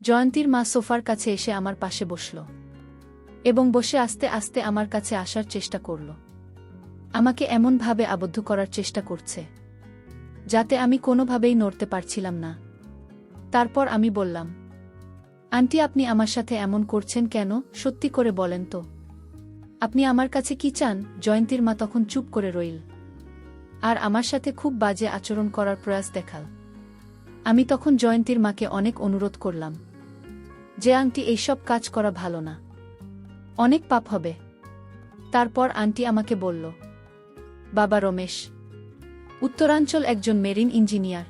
জয়ন্তীর মা সোফার কাছে এসে আমার পাশে বসল এবং বসে আস্তে আস্তে আমার কাছে আসার চেষ্টা করল। আমাকে এমনভাবে আবদ্ধ করার চেষ্টা করছে যাতে আমি কোনোভাবেই নড়তে পারছিলাম না। তারপর আমি বললাম, আন্টি, আপনি আমার সাথে এমন করছেন কেন? সত্যি করে বলেন তো, আপনি আমার কাছে কি চান? জয়ন্তীর মা তখন চুপ করে রইল আর আমার সাথে খুব বাজে আচরণ করার প্রয়াস দেখাল। আমি তখন জয়ন্তীর মাকে অনেক অনুরোধ করলাম যে, আন্টি, এইসব কাজ করা ভালো না, অনেক পাপ হবে। তারপর আন্টি আমাকে বলল, বাবা রমেশ উত্তরাঞ্চল একজন মেরিন ইঞ্জিনিয়ার,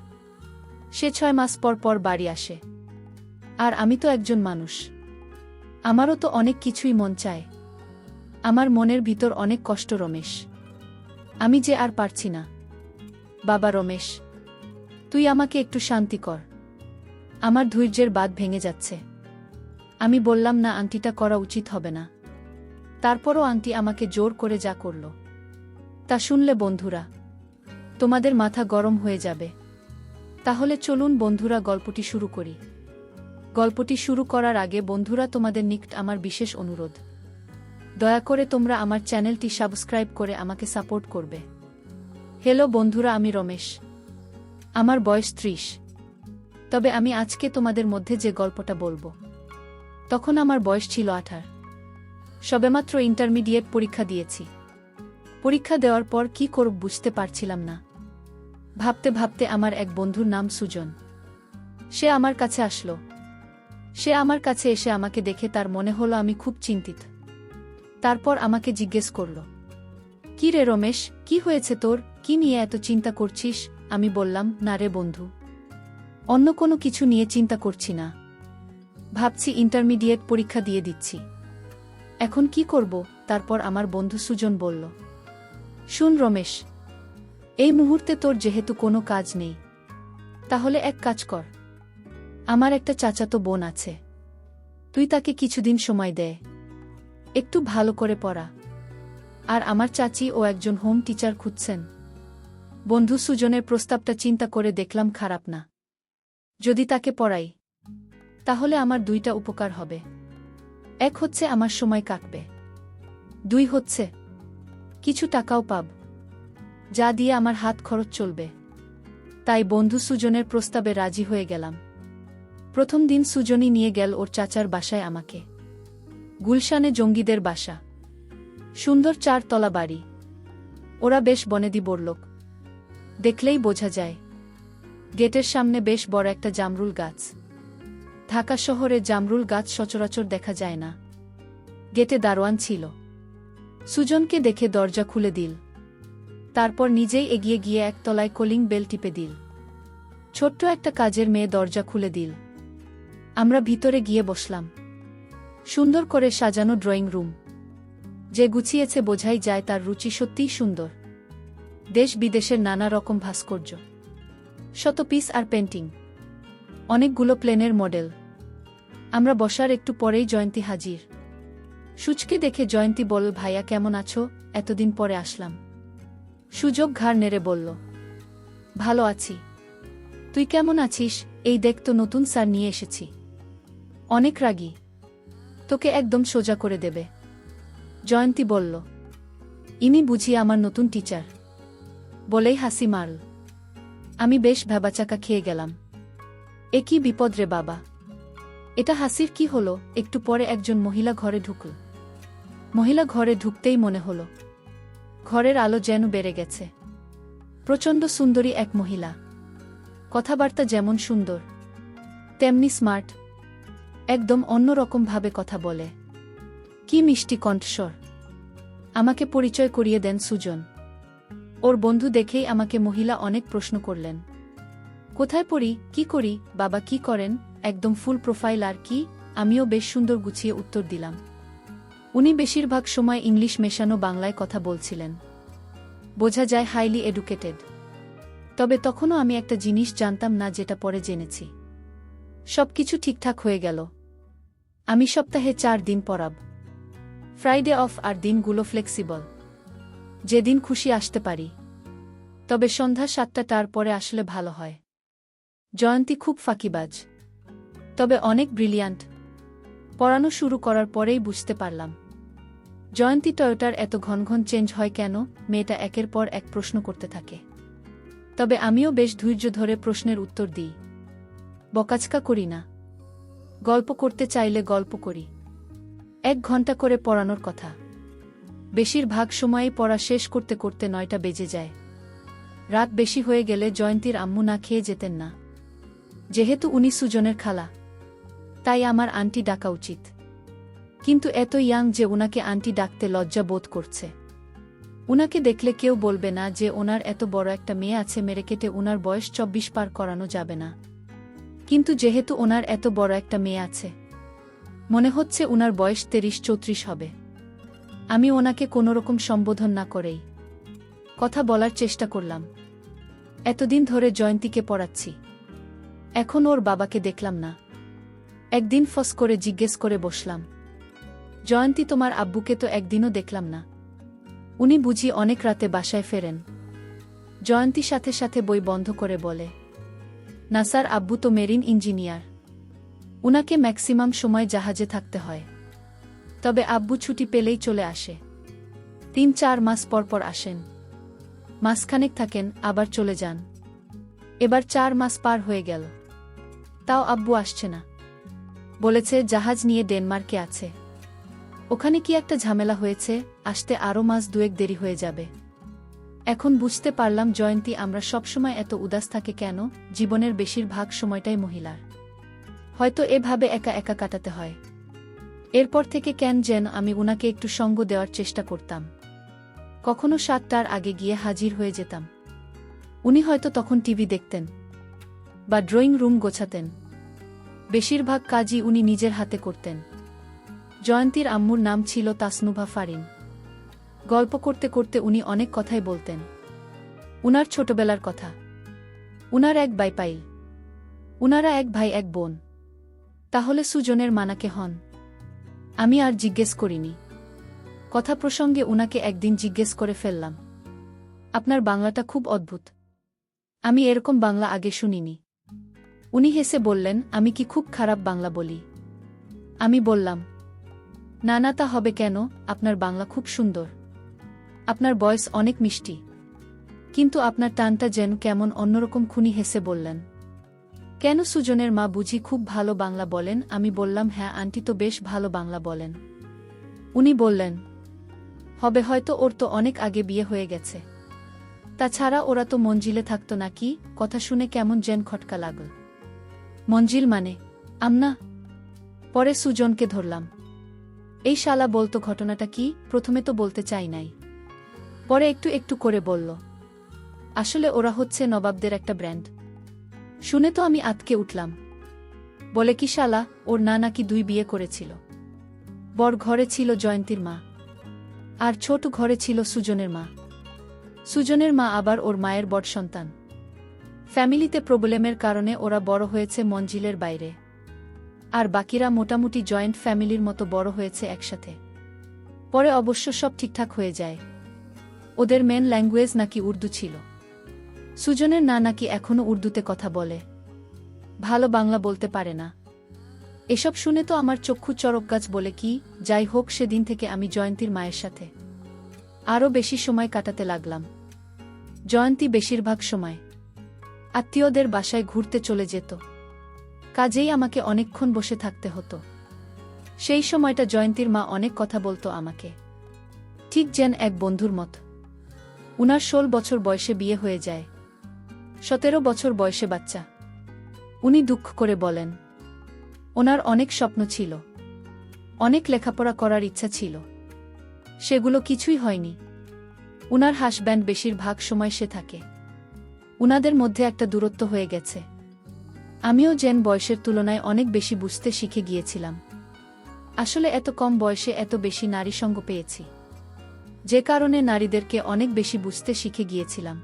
সে 6 মাস পর পর বাড়ি আসে। আর আমি তো একজন মানুষ, আমারও তো অনেক কিছুই মন চায়। আমার মনের ভিতর অনেক কষ্ট রমেশ, আমি যে আর পারছি না। বাবা রমেশ, তুই আমাকে একটু শান্তি কর, আমার ধৈর্যের বাঁধ ভেঙে যাচ্ছে। আমি বললাম, না, আন্টিটা করা উচিত হবে না। তারপরও আন্টি আমাকে জোর করে যা করল তা শুনলে বন্ধুরা তোমাদের মাথা গরম হয়ে যাবে। তাহলে চলুন বন্ধুরা, গল্পটি শুরু করি। গল্পটি শুরু করার আগে বন্ধুরা, তোমাদের নিকট আমার বিশেষ অনুরোধ, দয়া করে তোমরা আমার চ্যানেলটি সাবস্ক্রাইব করে আমাকে সাপোর্ট করবে। হ্যালো বন্ধুরা, আমি রমেশ, আমার বয়স 30। তবে আমি আজকে তোমাদের মধ্যে যে গল্পটা বলবো, তখন আমার বয়স ছিল 18। সবেমাত্র ইন্টারমিডিয়েট পরীক্ষা দিয়েছি। পরীক্ষা দেওয়ার পর কি করব বুঝতে পারছিলাম না। ভাবতে ভাবতে আমার এক বন্ধুর নাম সুজন, সে আমার কাছে আসলো। সে আমার কাছে এসে আমাকে দেখে তার মনে হলো আমি খুব চিন্তিত। তারপর আমাকে জিজ্ঞেস করল, কি রে রমেশ, কি হয়েছে তোর? কি নিয়ে এত চিন্তা করছিস? আমি বললাম, না রে বন্ধু, অন্য কোনো কিছু নিয়ে চিন্তা করছি না। ভাবছি ইন্টারমিডিয়েট পরীক্ষা দিয়ে দিচ্ছি, এখন কি করব? তারপর আমার বন্ধু সুজন বলল, শুন রমেশ, এই মুহূর্তে তোর যেহেতু কোনো কাজ নেই, তাহলে এক কাজ কর। আমার একটা চাচাতো বোন আছে, তুই তাকে কিছুদিন সময় দে, একটু ভালো করে পড়া। আর আমার চাচি ও একজন হোম টিচার খুঁজছেন। বন্ধু সুজনের প্রস্তাবটা চিন্তা করে দেখলাম খারাপ না। যদি তাকে পড়াই তাহলে আমার 2টা উপকার হবে। এক হচ্ছে আমার সময় কাটবে, 2 হচ্ছে কিছু টাকাও পাব, যা দিয়ে আমার হাত খরচ চলবে। তাই বন্ধু সুজনের প্রস্তাবে রাজি হয়ে গেলাম। প্রথম দিন সুজনই নিয়ে গেল ওর চাচার বাসায় আমাকে। গুলশানে জঙ্গিদের বাসা, সুন্দর 4 তলা বাড়ি। ওরা বেশ বনেদি বড়লোক, দেখলেই বোঝা যায়। গেটের সামনে বেশ বড় একটা জামরুল গাছ। ঢাকা শহরে জামরুল গাছ সচরাচর দেখা যায় না। গেটে দারোয়ান ছিল। সুজনকে দেখে দরজা খুলে দিল, তারপর নিজেই এগিয়ে গিয়ে 1 তলায় কলিং বেল টিপে দিল। ছোট্ট একটা কাজের মেয়ে দরজা খুলে দিল। আমরা ভিতরে গিয়ে বসলাম। সুন্দর করে সাজানো ড্রয়িং রুম, যে গুছিয়েছে বোঝাই যায় তার রুচি সত্যিই সুন্দর। দেশ বিদেশের নানা রকম ভাস্কর্য, শত পিস আর পেন্টিং, অনেকগুলো প্লেনের মডেল। আমরা বসার একটু পরেই জয়ন্তী হাজির। সুজকে দেখে জয়ন্তী বলল, ভাইয়া কেমন আছো? এতদিন পরে আসলাম। সুযোগ ঘাড় নেড়ে বলল, ভালো আছি, তুই কেমন আছিস? এই দেখ তো, নতুন স্যার নিয়ে এসেছি, অনেক রাগী, তোকে একদম সোজা করে দেবে। জয়ন্তী বলল, ইনি বুঝি আমার নতুন টিচার? বলেই হাসি মারল। আমি বেশ ভ্যাবাচাকা খেয়ে গেলাম। এ কি বিপদ রে বাবা, এটা হাসির কি হলো? একটু পরে একজন মহিলা ঘরে ঢুকল। মহিলা ঘরে ঢুকতেই মনে হলো ঘরের আলো যেন বেড়ে গেছে। প্রচণ্ড সুন্দরী এক মহিলা, কথাবার্তা যেমন সুন্দর তেমনি স্মার্ট, একদম অন্যরকমভাবে কথা বলে। কি মিষ্টি কণ্ঠস্বর। আমাকে পরিচয় করিয়ে দেন সুজন। ওর বন্ধু দেখেই আমাকে মহিলা অনেক প্রশ্ন করলেন। কোথায় পড়ি, কি করি, বাবা কি করেন, একদম ফুল প্রোফাইল। আর কি? আমিও বেশ সুন্দর গুছিয়ে উত্তর দিলাম। উনি বেশিরভাগ সময় ইংলিশ মেশানো বাংলায় কথা বলছিলেন। বোঝা যায় হাইলি এডুকেটেড। তবে তখনও আমি একটা জিনিস জানতাম না, যেটা পরে জেনেছি। সবকিছু ঠিকঠাক হয়ে গেল। আমি সপ্তাহে 4 দিন পড়াব, ফ্রাইডে অফ, আর দিনগুলো ফ্লেক্সিবল, যেদিন খুশি আসতে পারি। তবে সন্ধ্যা 7টার পরে আসলে ভালো হয়। জয়ন্তী খুব ফাঁকিবাজ, তবে অনেক ব্রিলিয়ান্ট। পড়ানো শুরু করার পরেই বুঝতে পারলাম জয়ন্তী টয়োটার এত ঘন ঘন চেঞ্জ হয় কেন। মেয়েটা একের পর এক প্রশ্ন করতে থাকে, তবে আমিও বেশ ধৈর্য ধরে প্রশ্নের উত্তর দিই। বকাচকা করি না, গল্প করতে চাইলে গল্প করি। 1 ঘন্টা করে পড়ানোর কথা, বেশিরভাগ সময়েই পড়া শেষ করতে করতে 9টা বেজে যায়। রাত বেশি হয়ে গেলে জয়ন্তীর আম্মু না খেয়ে যেতেন না। যেহেতু উনি সুজনের খালা, তাই আমার আন্টি ডাকা উচিত, কিন্তু এত ইয়াং যে উনাকে আন্টি ডাকতে লজ্জা বোধ করছে। উনাকে দেখলে কেউ বলবে না যে ওনার এত বড় একটা মেয়ে আছে, মেরে কেটে উনার বয়স 24 পার করানো যাবে না। কিন্তু যেহেতু ওনার এত বড় একটা মেয়ে আছে, মনে হচ্ছে উনার বয়স 33-34 হবে। আমি ওনাকে কোনোরকম সম্বোধন না করেই কথা বলার চেষ্টা করলাম। এতদিন ধরে জয়ন্তীকে পড়াচ্ছি, এখন ওর বাবাকে দেখলাম না। একদিন ফস করে জিজ্ঞেস করে বসলাম, জয়ন্তী তোমার আব্বুকে তো একদিনও দেখলাম না, উনি বুঝি অনেক রাতে বাসায় ফেরেন? জয়ন্তী সাথে সাথে বই বন্ধ করে বলে, না স্যার, আব্বু তো মেরিন ইঞ্জিনিয়ার, উনাকে ম্যাক্সিমাম সময় জাহাজে থাকতে হয়। তবে আব্বু ছুটি পেলেই চলে আসে, 3-4 মাস পর পর আসেন, মাসখানেক থাকেন আবার চলে যান। এবার 4 মাস পার হয়ে গেল, তাও আব্বু আসছে না। বলেছে জাহাজ নিয়ে ডেনমার্কে আছে, ওখানে কি একটা ঝামেলা হয়েছে, আসতে আরও মাস 2-1 দেরি হয়ে যাবে। এখন বুঝতে পারলাম জয়ন্তী আমরা সবসময় এত উদাস থাকে কেন। জীবনের বেশিরভাগ সময়টাই মহিলার হয়তো এভাবে একা একা কাটাতে হয়। এরপর থেকে কেন যেন আমি উনাকে একটু সঙ্গ দেওয়ার চেষ্টা করতাম। কখনো 7টার আগে গিয়ে হাজির হয়ে যেতাম। উনি হয়তো তখন টিভি দেখতেন বা ড্রয়িং রুম গোছাতেন। বেশিরভাগ কাজই উনি নিজের হাতে করতেন। জয়ন্তীর আম্মুর নাম ছিল তাসনুভা ফারিন। গল্প করতে করতে উনি অনেক কথাই বলতেন। উনার ছোটবেলার কথা, উনার এক বাইপাইল, উনারা 1 ভাই 1 বোন। তাহলে সুজনের মানাকে হন? আমি আর জিজ্ঞেস করিনি। কথা প্রসঙ্গে উনাকে একদিন জিজ্ঞেস করে ফেললাম, আপনার বাংলাটা খুব অদ্ভুত, আমি এরকম বাংলা আগে শুনিনি। উনি হেসে বললেন, আমি কি খুব খারাপ বাংলা বলি? আমি বললাম, না না, তা হবে কেন, আপনার বাংলা খুব সুন্দর, আপনার ভয়েস অনেক মিষ্টি, কিন্তু আপনার টানটা যেন কেমন অন্যরকম। খুনি হেসে বললেন, কেন, সুজনের মা বুঝি খুব ভালো বাংলা বলেন? আমি বললাম, হ্যাঁ আন্টি তো বেশ ভালো বাংলা বলেন। উনি বললেন, হবে হয়তো, ওর তো অনেক আগে বিয়ে হয়ে গেছে। তাছাড়া ওরা তো মঞ্জিলে থাকতো নাকি? কথা শুনে কেমন যেন খটকা লাগল। মঞ্জিল মানে? আমনা? পরে সুজনকে ধরলাম, এই শালা বলতো ঘটনাটা কি? প্রথমে তো বলতে চাই নাই, পরে একটু একটু করে বলল, আসলে ওরা হচ্ছে নবাবদের একটা ব্র্যান্ড। শুনে তো আমি আতকে উঠলাম। বলে কি শালা, ওর না নাকি 2 বিয়ে করেছিল। বড় ঘরে ছিল জয়ন্তীর মা, আর ছোট ঘরে ছিল সুজনের মা। সুজনের মা আবার ওর মায়ের বড় সন্তান। ফ্যামিলিতে প্রবলেমের কারণে ওরা বড় হয়েছে মঞ্জিলের বাইরে, আর বাকিরা মোটামুটি জয়েন্ট ফ্যামিলির মতো বড় হয়েছে একসাথে। পরে অবশ্য সব ঠিকঠাক হয়ে যায়। ওদের মেন ল্যাঙ্গুয়েজ নাকি উর্দু ছিল। সুজনের না নাকি এখনও উর্দুতে কথা বলে, ভালো বাংলা বলতে পারে না। এসব শুনে তো আমার চক্ষু চড়ক গাছ। বলে কি, যাই হোক, সেদিন থেকে আমি জয়ন্তীর মায়ের সাথে আরও বেশি সময় কাটাতে লাগলাম। জয়ন্তী বেশিরভাগ সময় আত্মীয়দের বাসায় ঘুরতে চলে যেত, কাজেই আমাকে অনেকক্ষণ বসে থাকতে হতো। সেই সময়টা জয়ন্তীর মা অনেক কথা বলতো আমাকে, ঠিক যেন এক বন্ধুর মত। উনার 16 বছর বয়সে বিয়ে হয়ে যায়, 17 বছর বয়সে বাচ্চা। উনি দুঃখ করে বলেন, ওনার অনেক স্বপ্ন ছিল, অনেক লেখাপড়া করার ইচ্ছা ছিল, সেগুলো কিছুই হয়নি। উনার হাসব্যান্ড বেশিরভাগ সময় সে থাকে। উনাদের মধ্যে একটা দূরত্ব হয়ে গেছে। আমিও যেন বয়সের তুলনায় অনেক বেশি বুঝতে শিখে গিয়েছিলাম। আসলে এত কম বয়সে এত বেশি নারী সঙ্গ পেয়েছি, যে কারণে নারীদেরকে অনেক বেশি বুঝতে শিখে গিয়েছিলাম।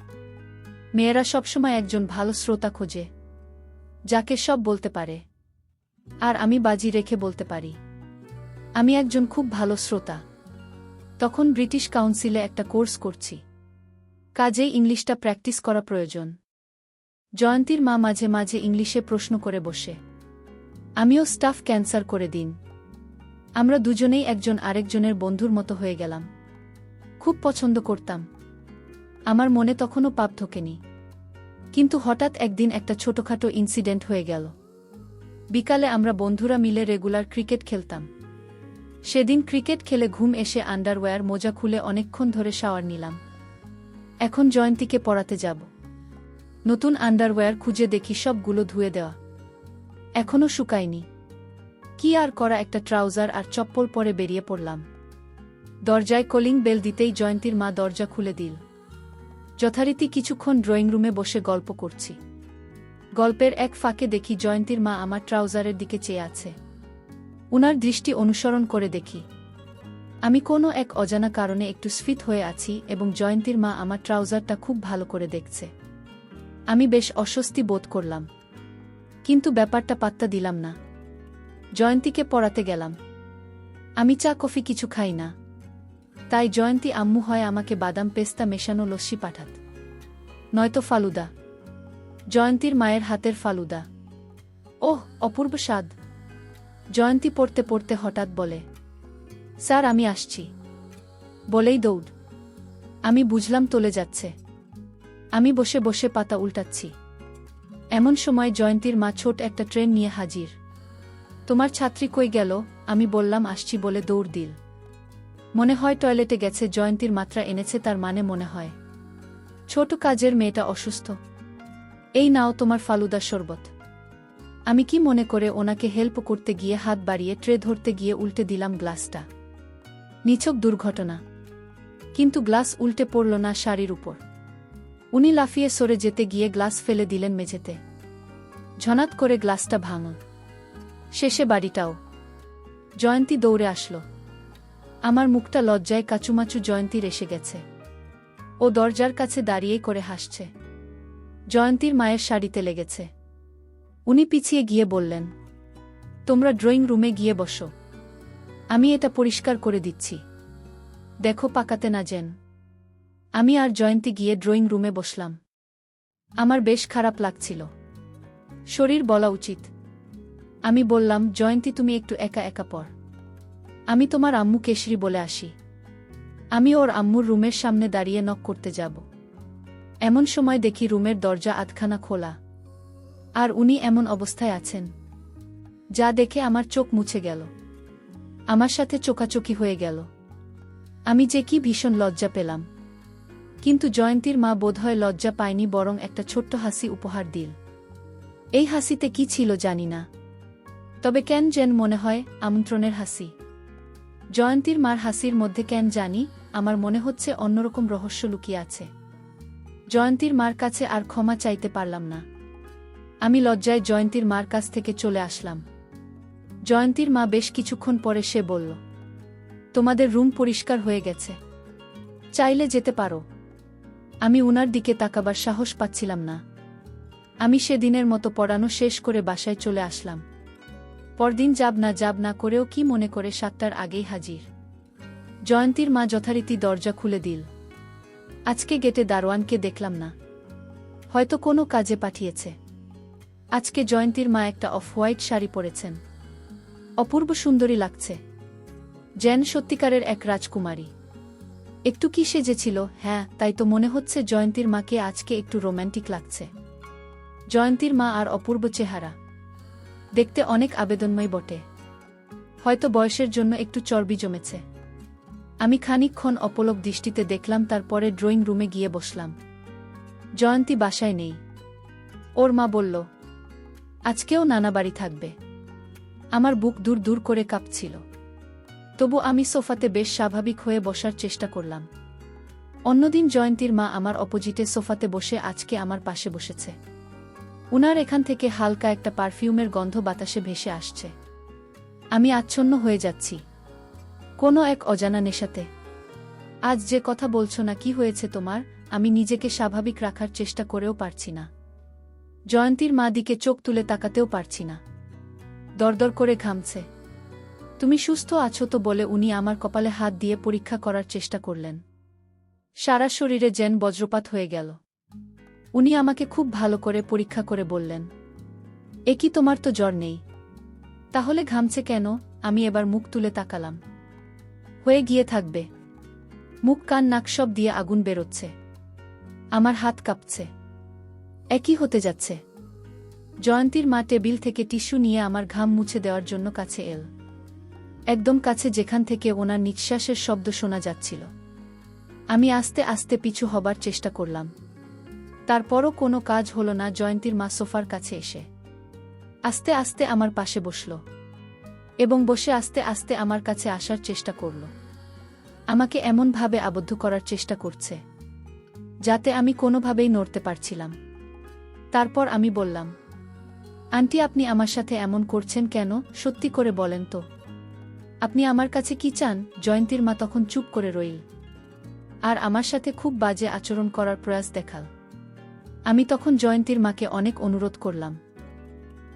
মেয়েরা সবসময় একজন ভালো শ্রোতা খোঁজে, যাকে সব বলতে পারে, আর আমি বাজি রেখে বলতে পারি আমি একজন খুব ভালো শ্রোতা। তখন ব্রিটিশ কাউন্সিলে একটা কোর্স করছি, কাজেই ইংলিশটা প্র্যাকটিস করা প্রয়োজন। জয়ন্তীর মা মাঝে মাঝে ইংলিশে প্রশ্ন করে বসে, আমিও স্টাফ ক্যান্সার করে দিন। আমরা দুজনেই একজন আরেকজনের বন্ধুর মতো হয়ে গেলাম। খুব পছন্দ করতাম। আমার মনে তখনও পাপ ঢোকেনি। কিন্তু হঠাৎ একদিন একটা ছোটখাটো ইনসিডেন্ট হয়ে গেল। বিকালে আমরা বন্ধুরা মিলে রেগুলার ক্রিকেট খেলতাম। সেদিন ক্রিকেট খেলে ঘুম এসে আন্ডারওয়্যার মোজা খুলে অনেকক্ষণ ধরে শাওয়ার নিলাম। এখন জয়ন্তীকে পড়াতে যাব। নতুন আন্ডারওয়্যার খুঁজে দেখি সবগুলো ধুয়ে দেওয়া। এখনও শুকায়নি। কি আর করা, একটা ট্রাউজার আর চপ্পল পরে বেরিয়ে পড়লাম। দরজায় কলিং বেল দিতেই জয়ন্তীর মা দরজা খুলে দিল। যথারীতি কিছুক্ষণ ড্রয়িং রুমে বসে গল্প করছি। গল্পের এক ফাঁকে দেখি জয়ন্তীর মা আমার ট্রাউজারের দিকে চেয়ে আছে। উনার দৃষ্টি অনুসরণ করে দেখি আমি কোনো এক অজানা কারণে একটু স্ফীত হয়ে আছি এবং জয়ন্তীর মা আমার ট্রাউজারটা খুব ভালো করে দেখছে। আমি বেশ অস্বস্তি বোধ করলাম, কিন্তু ব্যাপারটা পাত্তা দিলাম না। জয়ন্তীকে পড়াতে গেলাম। আমি চা কফি কিছু খাই না, তাই জয়ন্তী আম্মু হয় আমাকে বাদাম পেস্তা মেশানো লস্যি পাঠাত, নয়তো ফালুদা। জয়ন্তীর মায়ের হাতের ফালুদা, ওহ অপূর্ব স্বাদ। জয়ন্তী পড়তে পড়তে হঠাৎ বলে, স্যার আমি আসছি, বলেই দৌড়। আমি বুঝলাম চলে যাচ্ছে। আমি বসে বসে পাতা উল্টাচ্ছি। এমন সময় জয়ন্তীর মা ছোট একটা ট্রেন নিয়ে হাজির। তোমার ছাত্রী কই গেল? আমি বললাম আসছি বলে দৌড় দিল। মনে হয় টয়লেটে গেছে। জয়ন্তীর মাত্রা এনেছে, তার মানে মনে হয় ছোট কাজের মেয়েটা অসুস্থ। এই নাও তোমার ফালুদার শরবত। আমি কি মনে করে ওনাকে হেল্প করতে গিয়ে হাত বাড়িয়ে ট্রে ধরতে গিয়ে উল্টে দিলাম গ্লাসটা। নিছক দুর্ঘটনা, কিন্তু গ্লাস উল্টে পড়ল না শাড়ির উপর। উনি লাফিয়ে সরে যেতে গিয়ে গ্লাস ফেলে দিলেন মেঝেতে। ঝনাত করে গ্লাসটা ভাঙল, শেষে বাড়িটাও। জয়ন্তী দৌড়ে আসলো। আমার মুখটা লজ্জায় কাচুমাচু। জয়ন্তীর এসে গেছে। ও দরজার কাছে দাঁড়িয়েই করে হাসছে। জয়ন্তীর মায়ের শাড়িতে লেগেছে। উনি পিছিয়ে গিয়ে বললেন, তোমরা ড্রয়িং রুমে গিয়ে বসো, আমি এটা পরিষ্কার করে দিচ্ছি, দেখো পাকাতে না যেন। আমি আর জয়ন্তী গিয়ে ড্রয়িং রুমে বসলাম। আমার বেশ খারাপ লাগছিল, শরীর বলা উচিত। আমি বললাম, জয়ন্তী তুমি একটু একা একা পড়, আমি তোমার আম্মু কেশরী বলে আসি। আমি ওর আম্মুর রুমের সামনে দাঁড়িয়ে নক করতে যাব। এমন সময় দেখি রুমের দরজা আধখানা খোলা, আর উনি এমন অবস্থায় আছেন যা দেখে আমার চোখ মুছে গেল। আমার সাথে চোকাচোকি হয়ে গেল। আমি যে কি ভীষণ লজ্জা পেলাম। কিন্তু জয়ন্তীর মা বোধহয় লজ্জা পায়নি, বরং একটা ছোট্ট হাসি উপহার দিল। এই হাসিতে কি ছিল জানি না, তবে কেন যেন মনে হয় আমন্ত্রণের হাসি। জয়ন্তীর মার হাসির মধ্যে কেন জানি আমার মনে হচ্ছে অন্যরকম রহস্য লুকিয়ে আছে। জয়ন্তীর মার কাছে আর ক্ষমা চাইতে পারলাম না। আমি লজ্জায় জয়ন্তীর মার কাছ থেকে চলে আসলাম। জয়ন্তীর মা বেশ কিছুক্ষণ পরে সে বলল, তোমাদের রুম পরিষ্কার হয়ে গেছে, চাইলে যেতে পারো। আমি উনার দিকে তাকাবার সাহস পাচ্ছিলাম না। আমি সেদিনের মতো পড়ানো শেষ করে বাসায় চলে আসলাম। পরদিন যাব না করেও কি মনে করে 7টার আগেই হাজির। জয়ন্তীর মা যথারীতি দরজা খুলে দিল। আজকে গেটে দারোয়ানকে দেখলাম না, হয়তো কোনো কাজে পাঠিয়েছে। আজকে জয়ন্তীর মা একটা অফ হোয়াইট শাড়ি পরেছেন, অপূর্ব সুন্দরী লাগছে, যেন সত্যিকারের এক রাজকুমারী। একটু কি সেজেছিল? হ্যাঁ, তাই তো মনে হচ্ছে জয়ন্তীর মাকে আজকে একটু রোম্যান্টিক লাগছে। জয়ন্তীর মা আর অপূর্ব চেহারা, দেখতে অনেক আবেদনময় বটে। হয়তো বয়সের জন্য একটু চর্বি জমেছে। আমি খানিকক্ষণ অপলক দৃষ্টিতে দেখলাম, তারপরে ড্রয়িং রুমে গিয়ে বসলাম। জয়ন্তী বাসায় নেই। ওর মা বলল, আজকেও নানা বাড়ি থাকবে। আমার বুক দূর দূর করে কাঁপছিল। তবু আমি সোফাতে বেশ স্বাভাবিক হয়ে বসার চেষ্টা করলাম। অন্যদিন জয়ন্তীর মা আমার অপোজিটে সোফাতে বসে, আজকে আমার পাশে বসেছে। উনার এখান থেকে হালকা একটা পারফিউমের গন্ধ বাতাসে ভেসে আসছে। আমি আচ্ছন্ন হয়ে যাচ্ছি কোনো এক অজানা নেশাতে। আজ যে কথা বলছো না, কি হয়েছে তোমার? আমি নিজেকে স্বাভাবিক রাখার চেষ্টা করেও পারছি না। জয়ন্তীর মা দিকে চোখ তুলে তাকাতেও পারছি না, দরদর করে ঘামছে। তুমি সুস্থ আছো তো বলে উনি আমার কপালে হাত দিয়ে পরীক্ষা করার চেষ্টা করলেন। সারা শরীরে যেন বজ্রপাত হয়ে গেল। উনি আমাকে খুব ভালো করে পরীক্ষা করে বললেন, এ কি, তোমার তো জ্বর নেই, তাহলে ঘামছে কেন? আমি এবার মুখ তুলে তাকালাম। হয়ে গিয়ে থাকবে। মুখ কান নাক সব দিয়ে আগুন বেরোচ্ছে। আমার হাত কাঁপছে। একই হতে যাচ্ছে। জয়ন্তীর মা টেবিল থেকে টিস্যু নিয়ে আমার ঘাম মুছে দেওয়ার জন্য কাছে এল। একদম কাছে, যেখান থেকে ওনার নিঃশ্বাসের শব্দ শোনা যাচ্ছিল। আমি আস্তে আস্তে পিছু হবার চেষ্টা করলাম। তারপরও কোনো কাজ হলো না। জয়ন্তীর মা সোফার কাছে এসে আস্তে আস্তে আমার পাশে বসল এবং বসে আস্তে আস্তে আমার কাছে আসার চেষ্টা করল। আমাকে এমনভাবে আবদ্ধ করার চেষ্টা করছে যাতে আমি কোনোভাবেই নড়তে পারছিলাম। তারপর আমি বললাম, আন্টি, আপনি আমার সাথে এমন করছেন কেন? সত্যি করে বলেন তো, আপনি আমার কাছে কি চান? জয়ন্তীর মা তখন চুপ করে রইল আর আমার সাথে খুব বাজে আচরণ করার প্রয়াস দেখাল। আমি তখন জয়ন্তীর মাকে অনেক অনুরোধ করলাম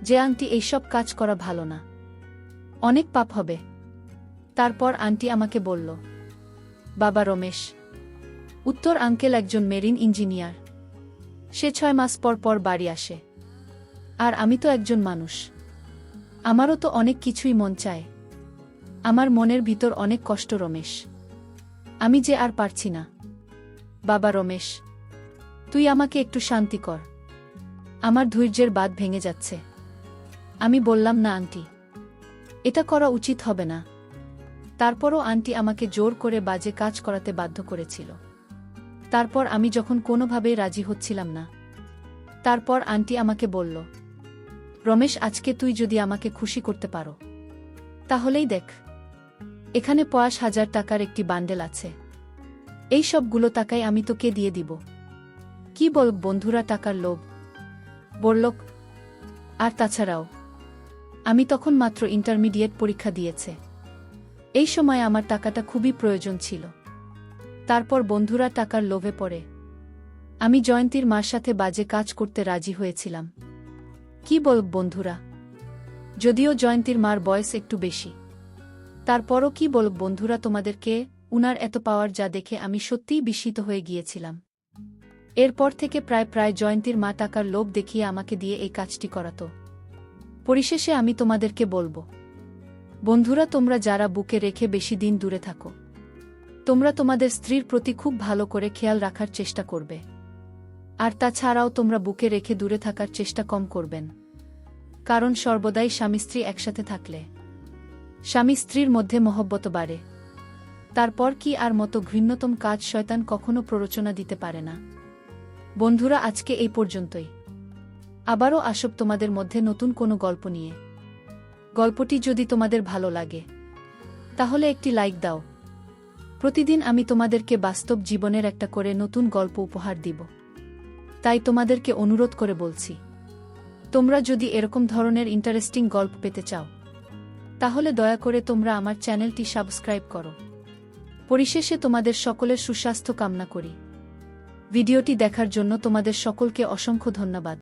যে, আন্টি, এইসব কাজ করা ভালো না, অনেক পাপ হবে। তারপর আন্টি আমাকে বলল, বাবা রমেশ। উত্তর, আঙ্কেল একজন মেরিন ইঞ্জিনিয়ার। সে 6 মাস পর পর বাড়ি আসে। আর আমি তো একজন মানুষ, আমারও তো অনেক কিছুই মন চায়। আমার মনের ভিতর অনেক কষ্ট রমেশ, আমি যে আর পারছি না। বাবা রমেশ, তুই আমাকে একটু শান্তি কর, আমার ধৈর্যের বাঁধ ভেঙে যাচ্ছে। আমি বললাম, না আন্টি, এটা করা উচিত হবে না। তারপরও আন্টি আমাকে জোর করে বাজে কাজ করাতে বাধ্য করেছিল। তারপর আমি যখন কোনোভাবেই রাজি হচ্ছিলাম না, তারপর আন্টি আমাকে বলল, রমেশ, আজকে তুই যদি আমাকে খুশি করতে পারো তাহলেই দেখ, এখানে 50,000 টাকার একটি বান্ডেল আছে। এই সবগুলো টাকাই আমি তোকে দিয়ে দিব। কি বল বন্ধুরা, টাকার লোভ, বড়লোক। আর তাছাড়াও আমি তখন মাত্র ইন্টারমিডিয়েট পরীক্ষা দিয়েছে। এই সময় আমার টাকাটা খুবই প্রয়োজন ছিল। তারপর বন্ধুরা টাকার লোভে পড়ে আমি জয়ন্তীর মার সাথে বাজে কাজ করতে রাজি হয়েছিলাম। কি বল বন্ধুরা, যদিও জয়ন্তীর মার বয়স একটু বেশি, তারপরও কি বল বন্ধুরা তোমাদেরকে, উনার এত পাওয়ার যা দেখে আমি সত্যিই বিস্মিত হয়ে গিয়েছিলাম। এরপর থেকে প্রায় জয়ন্তীর মা টাকার লোভ দেখিয়ে আমাকে দিয়ে এই কাজটি করাতো। পরিশেষে আমি তোমাদেরকে বলবো, বন্ধুরা, তোমরা যারা বুকে রেখে বেশি দিন দূরে থাকো, তোমরা তোমাদের স্ত্রীর প্রতি খুব ভালো করে খেয়াল রাখার চেষ্টা করবে। আর তাছাড়াও তোমরা বুকে রেখে দূরে থাকার চেষ্টা কম করবেন, কারণ সর্বদাই স্বামী স্ত্রী একসাথে থাকলে স্বামী স্ত্রীর মধ্যে মহব্বত বাড়ে। তারপর কি আর মতো ঘৃণ্যতম কাজ শয়তান কখনো প্ররোচনা দিতে পারে না। বন্ধুরা, আজকে এই পর্যন্তই। আবারও আসব তোমাদের মধ্যে নতুন কোনো গল্প নিয়ে। গল্পটি যদি তোমাদের ভালো লাগে তাহলে একটি লাইক দাও। প্রতিদিন আমি তোমাদেরকে বাস্তব জীবনের একটা করে নতুন গল্প উপহার দিব। তাই তোমাদেরকে অনুরোধ করে বলছি, তোমরা যদি এরকম ধরনের ইন্টারেস্টিং গল্প পেতে চাও তাহলে দয়া করে তোমরা আমার চ্যানেলটি সাবস্ক্রাইব করো। পরিশেষে তোমাদের সকলের সুস্বাস্থ্য কামনা করি। ভিডিওটি দেখার জন্য তোমাদের সকলকে অসংখ্য ধন্যবাদ।